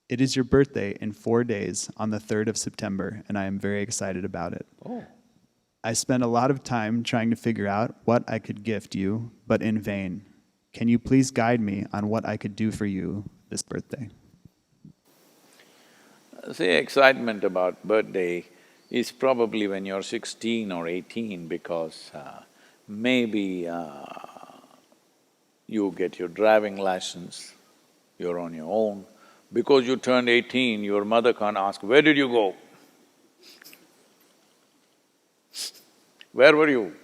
It is your birthday in 4 days on the 3rd of September, and I am very excited about it. Oh. I spent a lot of time trying to figure out what I could gift you, but in vain. Can you please guide me on what I could do for you this birthday? See, excitement about birthday is probably when you're 16 or 18 because maybe you get your driving license, you're on your own. Because you turned 18, your mother can't ask, where did you go? Where were you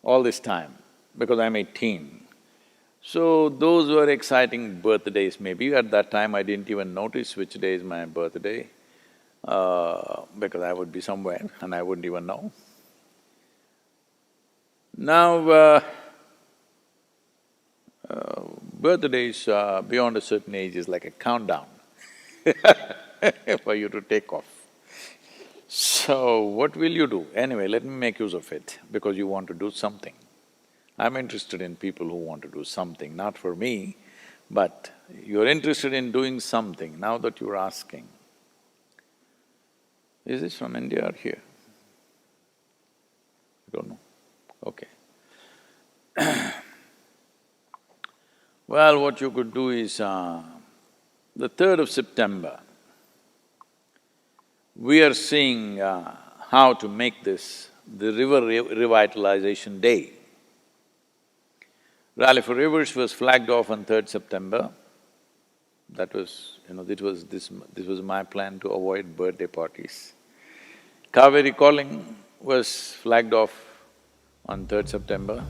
all this time? Because I'm 18. So those were exciting birthdays maybe. At that time I didn't even notice which day is my birthday, because I would be somewhere and I wouldn't even know. Now, birthdays beyond a certain age is like a countdown for you to take off. So, what will you do? Anyway, let me make use of it, because you want to do something. I'm interested in people who want to do something, not for me, but you're interested in doing something, now that you're asking. Is this from India or here? I don't know. Okay. Well, what you could do is, the 3rd of September, we are seeing how to make this the River Revitalization Day. Rally for Rivers was flagged off on 3rd September. That was, this was my plan to avoid birthday parties. Kaveri Calling was flagged off on 3rd September.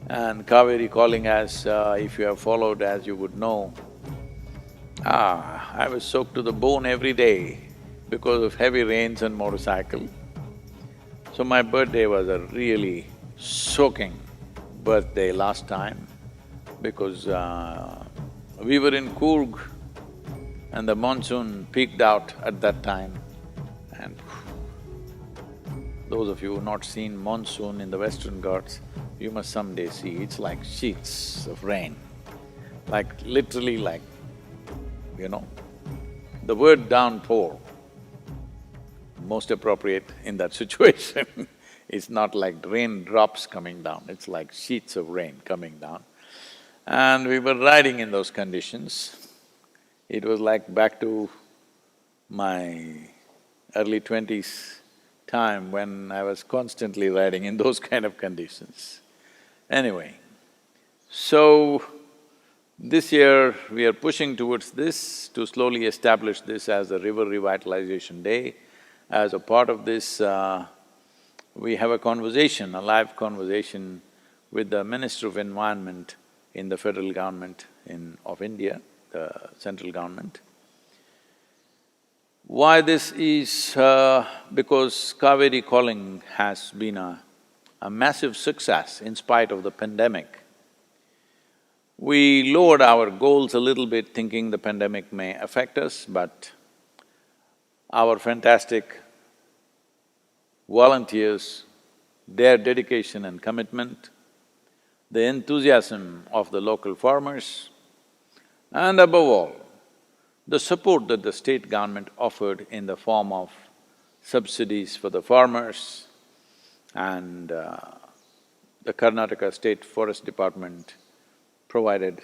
And Kaveri Calling, as if you have followed, as you would know, I was soaked to the bone every day because of heavy rains and motorcycle. So my birthday was a really soaking birthday last time because we were in Coorg and the monsoon peaked out at that time, and those of you who have not seen monsoon in the Western Ghats, you must someday see, it's like sheets of rain, like literally like, the word downpour, most appropriate in that situation. It's not like raindrops coming down, it's like sheets of rain coming down. And we were riding in those conditions. It was like back to my early 20s time when I was constantly riding in those kind of conditions. Anyway, so this year we are pushing towards this to slowly establish this as a River Revitalization Day. As a part of this, we have a conversation, a live conversation with the Minister of Environment in the federal government of India, the central government. Why this is… because Kaveri Calling has been a massive success in spite of the pandemic. We lowered our goals a little bit thinking the pandemic may affect us, but our fantastic volunteers, their dedication and commitment, the enthusiasm of the local farmers, and above all, the support that the state government offered in the form of subsidies for the farmers, and the Karnataka State Forest Department provided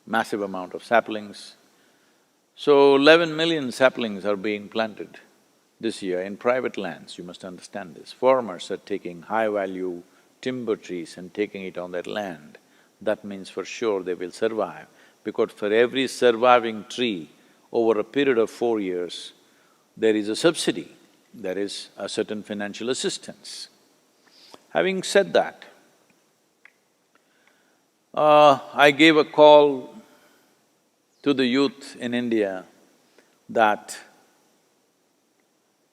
massive amount of saplings. So 11 million saplings are being planted this year in private lands, you must understand this. Farmers are taking high-value timber trees and taking it on their land. That means for sure they will survive, because for every surviving tree over a period of 4 years, there is a subsidy, there is a certain financial assistance. Having said that, I gave a call to the youth in India that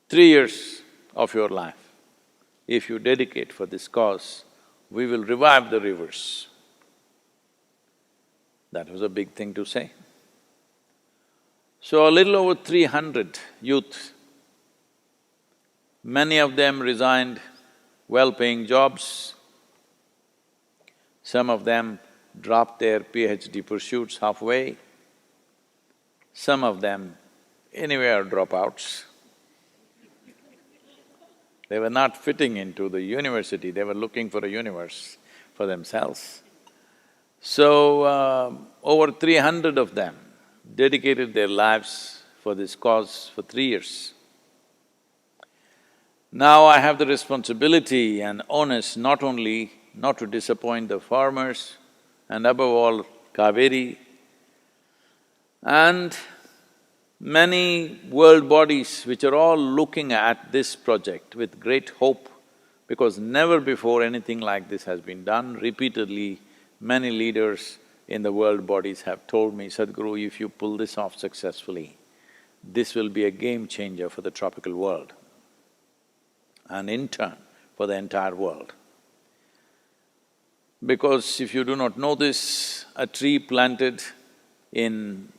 3 years of your life, if you dedicate for this cause, we will revive the rivers. That was a big thing to say. So a little over 300 youth, many of them resigned well-paying jobs, some of them dropped their PhD pursuits halfway, some of them anyway are dropouts. They were not fitting into the university, they were looking for a universe for themselves. So, over 300 of them dedicated their lives for this cause for 3 years. Now I have the responsibility and onus not only not to disappoint the farmers and above all Kaveri and many world bodies which are all looking at this project with great hope, because never before anything like this has been done. Repeatedly, many leaders in the world bodies have told me, Sadhguru, if you pull this off successfully, this will be a game changer for the tropical world and in turn for the entire world. Because if you do not know this, a tree planted in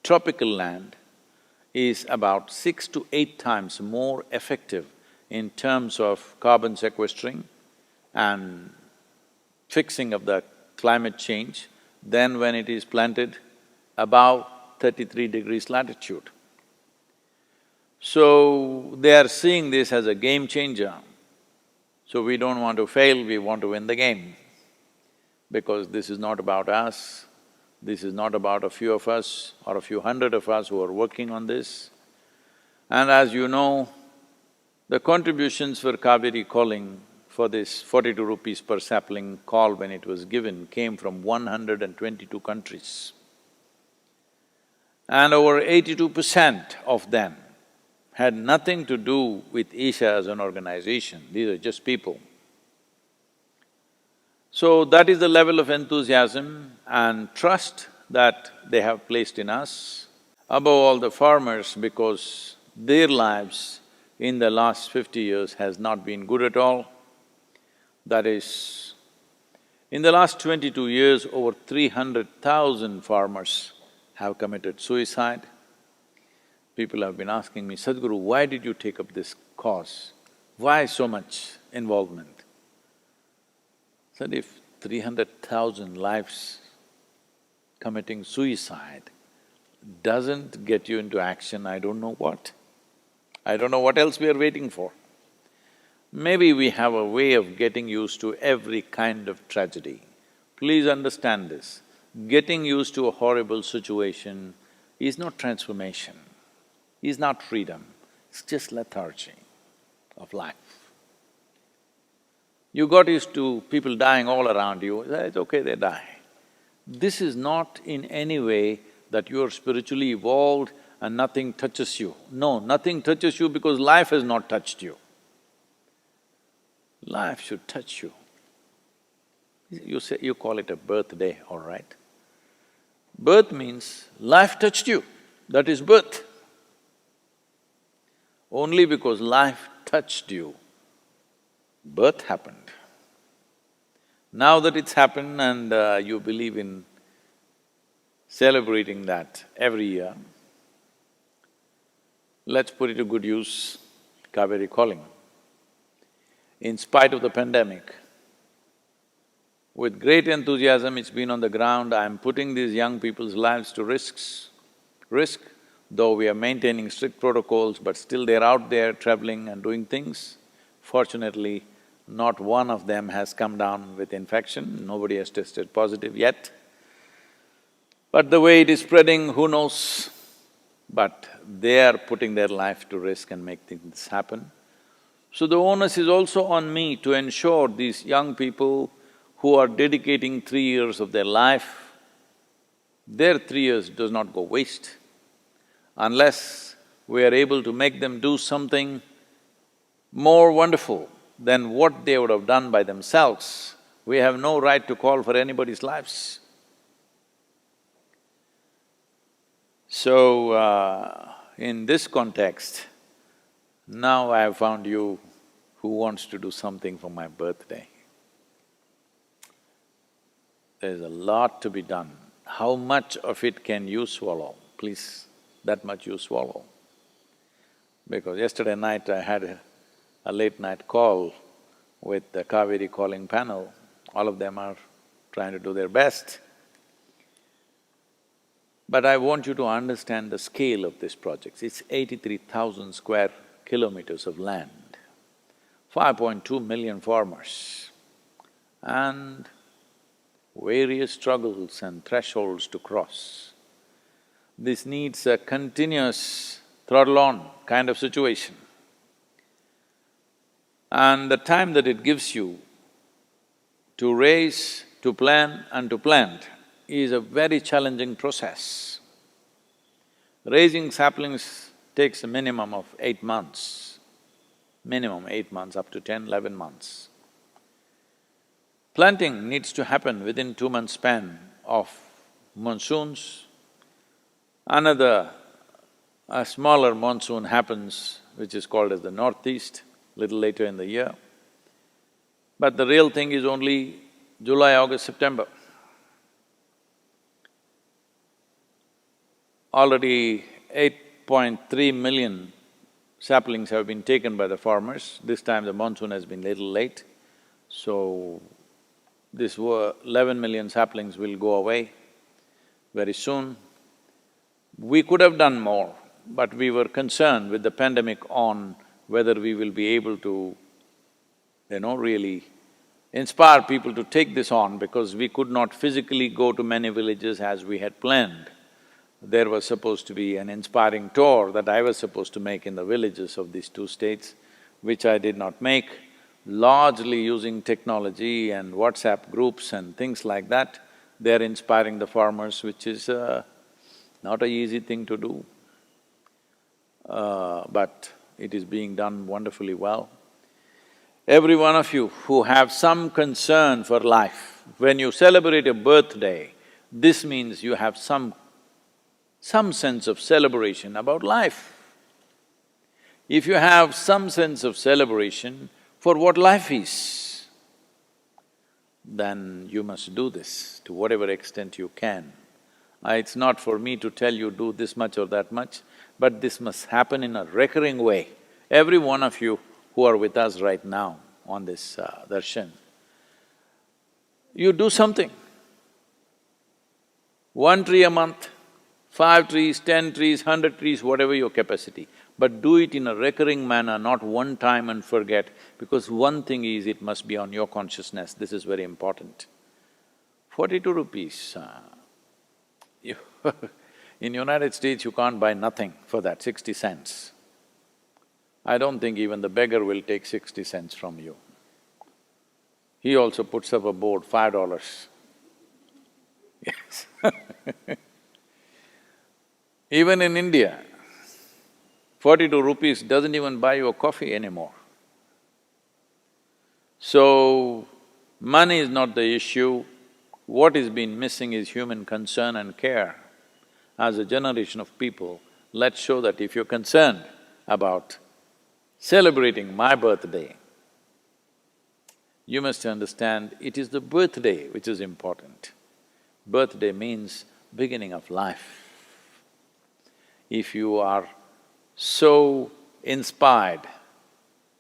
tropical land is about 6 to 8 times more effective in terms of carbon sequestering and fixing of the climate change than when it is planted above 33 degrees latitude. So, they are seeing this as a game changer. So we don't want to fail, we want to win the game. Because this is not about us, this is not about a few of us or a few hundred of us who are working on this. And as you know, the contributions for Kaveri calling for this 42 rupees per sapling call when it was given came from 122 countries. And over 82% of them had nothing to do with Isha as an organization, these are just people. So that is the level of enthusiasm and trust that they have placed in us. Above all, the farmers, because their lives in the last 50 years has not been good at all. That is, in the last 22 years, over 300,000 farmers have committed suicide. People have been asking me, Sadhguru, why did you take up this cause? Why so much involvement? I said, if 300,000 lives committing suicide doesn't get you into action, I don't know what. I don't know what else we are waiting for. Maybe we have a way of getting used to every kind of tragedy. Please understand this, getting used to a horrible situation is not transformation, is not freedom, it's just lethargy of life. You got used to people dying all around you, it's okay, they die. This is not in any way that you are spiritually evolved and nothing touches you. No, nothing touches you because life has not touched you. Life should touch you. You call it a birthday, all right. Birth means life touched you, that is birth. Only because life touched you, birth happened. Now that it's happened and you believe in celebrating that every year, let's put it to good use, Kaveri calling. In spite of the pandemic, with great enthusiasm it's been on the ground, I'm putting these young people's lives to risk, though we are maintaining strict protocols, but still they're out there traveling and doing things. Fortunately, not one of them has come down with infection, nobody has tested positive yet. But the way it is spreading, who knows? But they are putting their life to risk and make things happen. So the onus is also on me to ensure these young people who are dedicating 3 years of their life, their 3 years does not go waste. Unless we are able to make them do something more wonderful than what they would have done by themselves, we have no right to call for anybody's lives. So, in this context, now I have found you who wants to do something for my birthday. There's a lot to be done. How much of it can you swallow? Please, that much you swallow. Because yesterday night I had a late night call with the Kaveri calling panel. All of them are trying to do their best. But I want you to understand the scale of this project. It's 83,000 square kilometers of land, 5.2 million farmers, and various struggles and thresholds to cross. This needs a continuous throttle-on kind of situation. And the time that it gives you to raise, to plan and to plant is a very challenging process. Raising saplings takes a minimum of 8 months, minimum 8 months, up to 10, 11 months. Planting needs to happen within 2 months span of monsoons. A smaller monsoon happens, which is called as the northeast, little later in the year. But the real thing is only July, August, September. Already 8.3 million saplings have been taken by the farmers. This time the monsoon has been little late, so this 11 million saplings will go away very soon. We could have done more, but we were concerned with the pandemic on whether we will be able to, really inspire people to take this on, because we could not physically go to many villages as we had planned. There was supposed to be an inspiring tour that I was supposed to make in the villages of these two states, which I did not make, largely using technology and WhatsApp groups and things like that. They're inspiring the farmers, which is not an easy thing to do, but it is being done wonderfully well. Every one of you who have some concern for life, when you celebrate a birthday, this means you have some sense of celebration about life. If you have some sense of celebration for what life is, then you must do this to whatever extent you can. It's not for me to tell you do this much or that much, but this must happen in a recurring way. Every one of you who are with us right now on this darshan, you do something. 1 tree a month, 5 trees, 10 trees, 100 trees, whatever your capacity. But do it in a recurring manner, not one time and forget, because one thing is, it must be on your consciousness, this is very important. 42 rupees, in United States you can't buy nothing for that, 60 cents. I don't think even the beggar will take 60 cents from you. He also puts up a board, $5. Yes Even in India, 42 rupees doesn't even buy you a coffee anymore. So, money is not the issue. What is been missing is human concern and care. As a generation of people, let's show that if you're concerned about celebrating my birthday, you must understand it is the birthday which is important. Birthday means beginning of life. If you are so inspired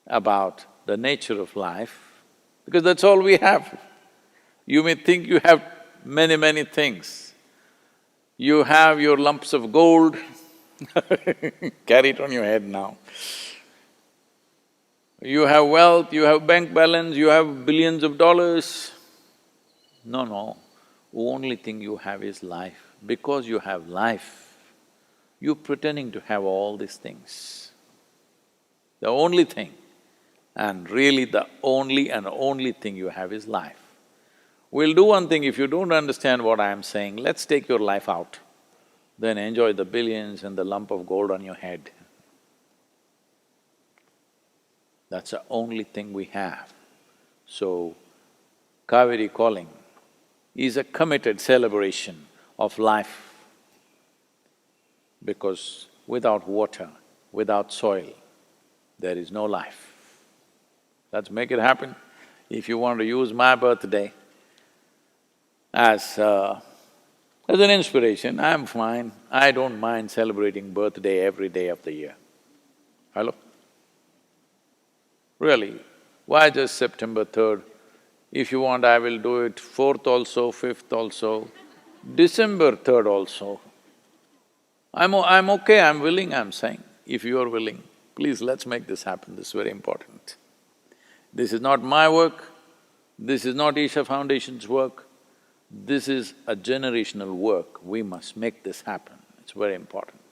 about the nature of life, because that's all we have. You may think you have many things. You have your lumps of gold, carry it on your head now. You have wealth, you have bank balance, you have billions of dollars. No, only thing you have is life. Because you have life, you're pretending to have all these things. The only thing, and really the only thing you have is life. We'll do one thing, if you don't understand what I am saying, let's take your life out, then enjoy the billions and the lump of gold on your head. That's the only thing we have. So, Kaveri calling is a committed celebration of life, because without water, without soil, there is no life. Let's make it happen. If you want to use my birthday as an inspiration, I'm fine. I don't mind celebrating birthday every day of the year. Hello? Really, why just September 3rd? If you want, I will do it 4th also, 5th also, December 3rd also. I'm okay, I'm willing, I'm saying. If you are willing, please let's make this happen, this is very important. This is not my work, this is not Isha Foundation's work, this is a generational work. We must make this happen, it's very important.